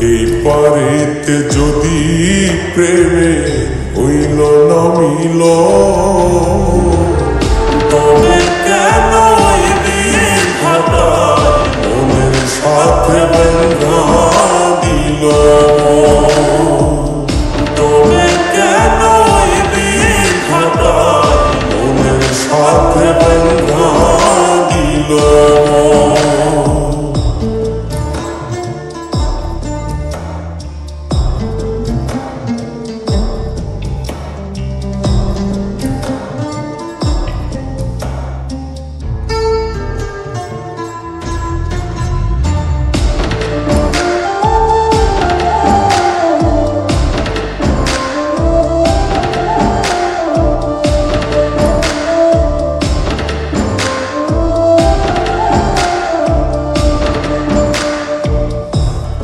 এই পারেতে যদি প্রেমে হইল না মিল, তবে কেন মনের সাথে বন্ধা দিল, তবে কেন মনের সাথে বন্ধা দিল।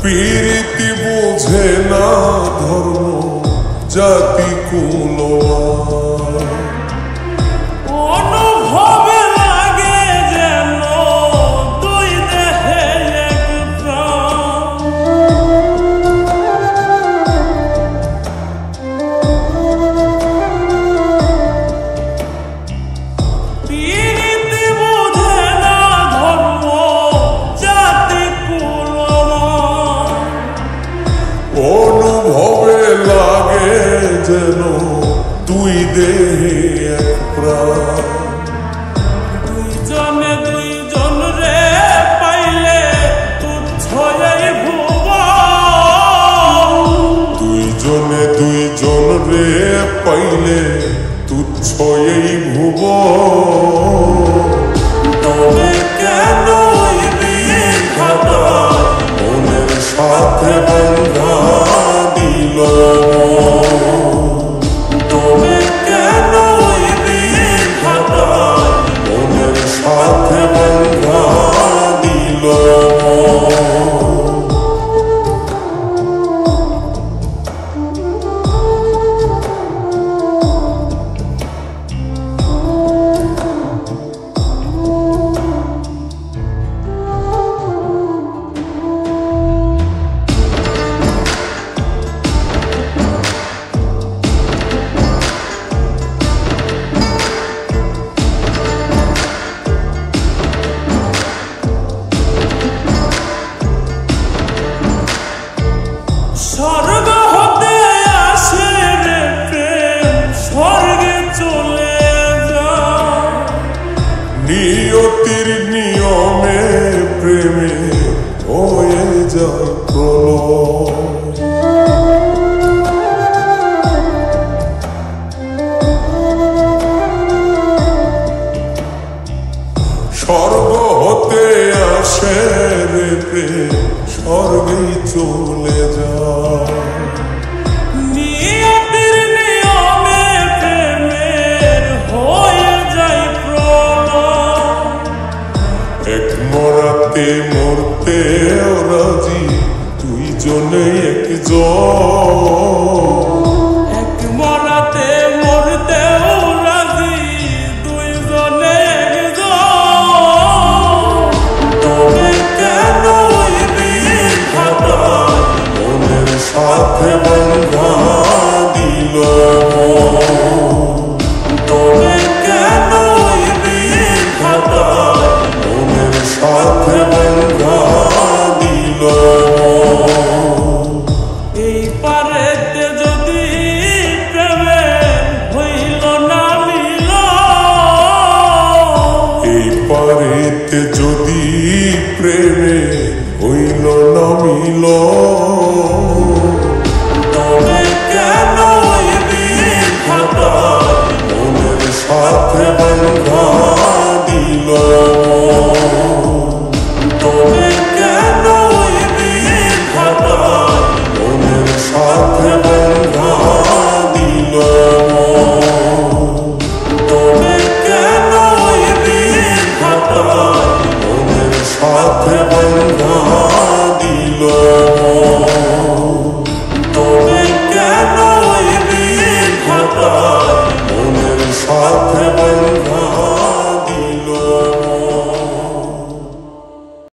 প্রীতি বোঝে না ধর্ম জাতি কুল, অনুভবে লাগে যেন দুই দেহে এক প্রাণ। প্রীতি বোঝে না ধর্ম জাতি কুল, অনুভবে লাগে যেন দুই দেহে এক প্রাণ। দুইজনে দুইজন রে পাইলে তুচ্ছ এই ভুবন, দুইজনে দুইজন রে পাইলে তুচ্ছ এই ভুবন, তবে কেন মনের সাথে বন্ধা দিল, তবে কেন মনের সাথে বন্ধা দিল। স্বর্গ হতে আসে রে প্রেম, স্বর্গে চলে যায়। নিয়তির নিয়মে প্রেমে হয়ে যায় প্রলয়, স্বর্গ হতে আসে রে প্রেম, স্বর্গেই চলে যায়। নিয়তির নিয়মে প্রেমের হয়ে যায় প্রলয়। এক মরাতে মরতে রাজি দুইজনে একজন, এক মরাতে মরতেও রাজি দুইজনে একজন, তবে কেন মনের সাথে বন্ধা দিল, তবে কেন মনের সাথে বন্ধা দিল। এই পারেতে যদি প্রেমে হইল না মিল, এই পারেতে যদি প্রেমে হইল না মিল,